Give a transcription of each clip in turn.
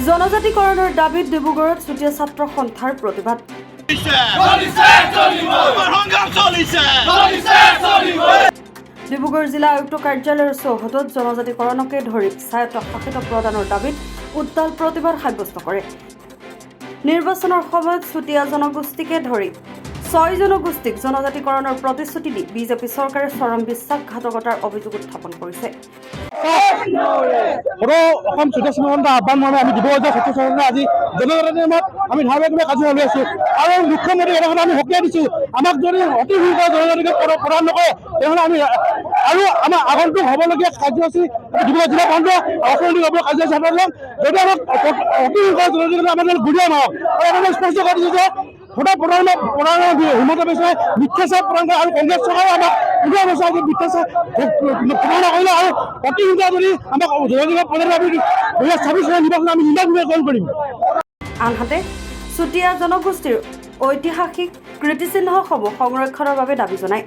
জনজাতিকৰণৰ দাবীত ডিব্ৰুগড়ত চুতীয়া ছাত্ৰ সন্থাৰ প্ৰতিবাদ। ডিব্ৰুগড় জিলা আয়ুক্ত কাৰ্যালয়ৰ চৌহদত জনজাতিকৰণকে ধৰি স্বায়ত্তশাসিত প্ৰদানৰ দাবীত উত্তাল প্ৰতিবাদ সাব্যস্ত কৰে। নিৰ্বাচনৰ সময়ত চুতীয়া জনগোষ্ঠীকে ধৰি 6 জনগোষ্ঠীক জনজাতিকৰণৰ প্ৰতিশ্ৰুতি দি বিজেপি চৰকাৰে চৰম বিশ্বাসঘাতকতাৰ অভিযোগ উত্থাপন কৰিছে। অসম চুতীয়া সন্থা আহ্বান মৰ্মে আমি ডিব্ৰুগড় জিলা ছাত্ৰ সন্থা আজি জনজাতি নামত আমি ধাৰাবাহিকভাৱে কাজিয়া উলিয়াই আছো আৰু মুখ্যমন্ত্ৰী এটা কথা আমি সকীয়াই দিছো, আমাক যদি অতি শীঘ্ৰে জনজাতিকে প্ৰদান নকৰে তেনেহ'লে আমি আৰু আমাৰ আগন্তুক হ'বলগীয়া কাৰ্যসূচী ডিব্ৰুগড় জিলা বন্ধ অৰ্থনৈতিক কাৰ্যসূচী হাতত ল'ম। যদি আমাক অতি শীঘ্ৰে জনজাতিকে আমাৰ গুৰিয়াই মাৰক আৰু আমি স্পষ্ট কৰি দিছো যে সদায় প্ৰধানমন্ত্ৰী হিমন্ত বিশ্ব শৰ্মাই মিথ্যাচাৰ প্ৰদান কৰে আৰু কংগ্ৰেছ চৰকাৰে আমাক 15 বছৰ আজি মিথ্যাচাৰ প্ৰদান নকৰিলে আৰু অতি শীঘ্ৰে যদি আমাক জনজাতিকে প্ৰদান আমি 2026 চনৰ নিৰ্বাচন আমি নিৰ্বাচন কৰিম। আনহাতে চুতীয়া জনগোষ্ঠীৰ ঐতিহাসিক কীৰ্তিচিহ্নসমূহ সংৰক্ষণৰ বাবে দাবী জনায়।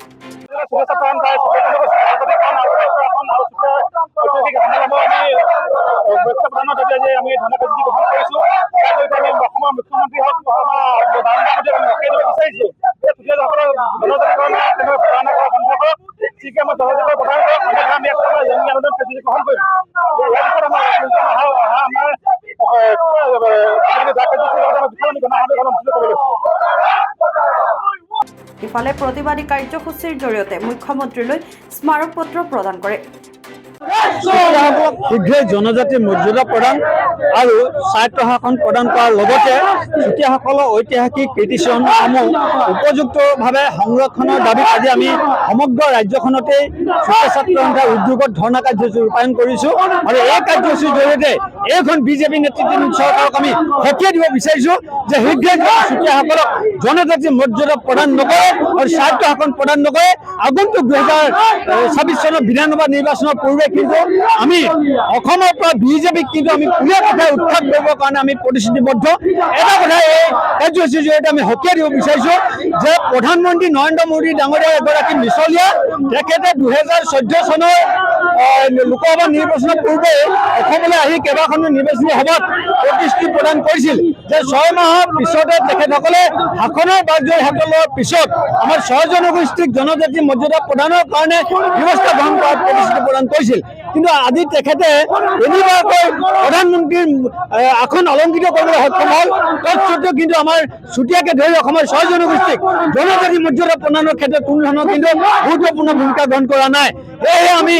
ইফালে প্ৰতিবাদী কাৰ্যসূচীৰ জৰিয়তে মুখ্যমন্ত্ৰীলৈ স্মাৰক পত্ৰ প্ৰদান কৰে। শীঘ্ৰে জনজাতিৰ মৰ্যাদা প্ৰদান আৰু স্বায়ত্তশাসন প্ৰদান কৰাৰ লগতে চুতীয়াসকলৰ ঐতিহাসিক কীৰ্তিচিহ্নসমূহ উপযুক্তভাৱে সংৰক্ষণৰ দাবীত আজি আমি সমগ্ৰ ৰাজ্যখনতেই চুতীয়া ছাত্ৰ সন্থাৰ উদ্যোগত ধৰ্ণা কাৰ্যসূচী ৰূপায়ণ কৰিছোঁ আৰু এই কাৰ্যসূচীৰ জৰিয়তে এইখন বিজেপি নেতৃত্বাধীন চৰকাৰক আমি সকীয়াই দিব বিচাৰিছোঁ যে শীঘ্ৰে চুতীয়াসকলক জনজাতিৰ মৰ্যাদা প্ৰদান নকৰে আৰু স্বায়ত্তশাসন প্ৰদান নকৰে। আগন্তুক 2026 চনৰ বিধানসভা নিৰ্বাচনৰ পূৰ্বে কিন্তু আমি অসমৰ পৰা বিজেপিক কিন্তু আমি পুনৰ কথাই উৎখাত কৰিবৰ কাৰণে আমি প্ৰতিশ্ৰুতিবদ্ধ। এটা কথা এই কাৰ্যসূচীৰ জৰিয়তে আমি সকীয়াই দিব বিচাৰিছোঁ যে প্ৰধানমন্ত্ৰী নৰেন্দ্ৰ মোদী ডাঙৰীয়া এগৰাকী মিছলীয়া, তেখেতে 2014 চনৰ লোকসভা নিৰ্বাচনৰ পূৰ্বে অসমলৈ আহি কেইবাখনো নিৰ্বাচনী সভাত প্ৰতিশ্ৰুতি প্ৰদান কৰিছিল যে 6 মাহৰ পিছতে তেখেতসকলে শাসনৰ বাগজৰী হাতত লোৱাৰ পিছত আমাৰ 6 জনগোষ্ঠীক জনজাতি মৰ্যাদা প্ৰদানৰ কাৰণে ব্যৱস্থা গ্ৰহণ কৰাৰ প্ৰতিশ্ৰুতি প্ৰদান কৰিছিল। কিন্তু আজি তেখেতে তিনিবাৰকৈ প্ৰধানমন্ত্ৰীৰ আসন অলংকৃত কৰিবলৈ সক্ষম হ'ল, তৎসত্ত্বেও কিন্তু আমাৰ চুতীয়াকে ধৰি অসমৰ 6 জনগোষ্ঠীক জনজাতি মৰ্যাদা প্ৰদানৰ ক্ষেত্ৰত কোনো ধৰণৰ কিন্তু গুৰুত্বপূৰ্ণ ভূমিকা গ্ৰহণ কৰা নাই। সেয়েহে আমি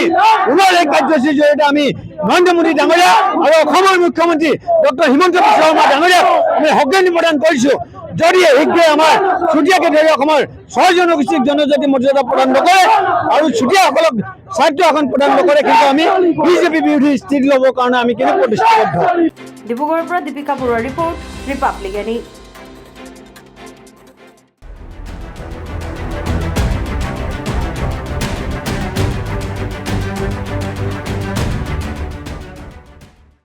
পুনৰ এই কাৰ্যসূচীৰ জৰিয়তে আমি নৰেন্দ্ৰ মোদী ডাঙৰীয়া আৰু অসমৰ মুখ্যমন্ত্ৰী ডক্টৰ হিমন্ত বিশ্ব শৰ্মা ডাঙৰীয়াক আমি সজ্ঞানী প্ৰদান কৰিছোঁ। যদি শীঘ্ৰে আমাৰ চুতীয়াকে ধৰি অসমৰ 6 জনগোষ্ঠীক জনজাতি মৰ্যাদা প্ৰদান নকৰে আৰু চুতীয়াসকলক স্বায়ত্তশাসন প্ৰদান নকৰে কিন্তু আমি বিজেপি বিৰোধী স্থিতি ল'বৰ কাৰণে আমি কিন্তু প্ৰতিশ্ৰুতিবদ্ধ। ডিব্ৰুগড়ৰ পৰা দীপিকা বৰুৱাৰ ৰিপৰ্ট, ৰিপাব্লিক এনি।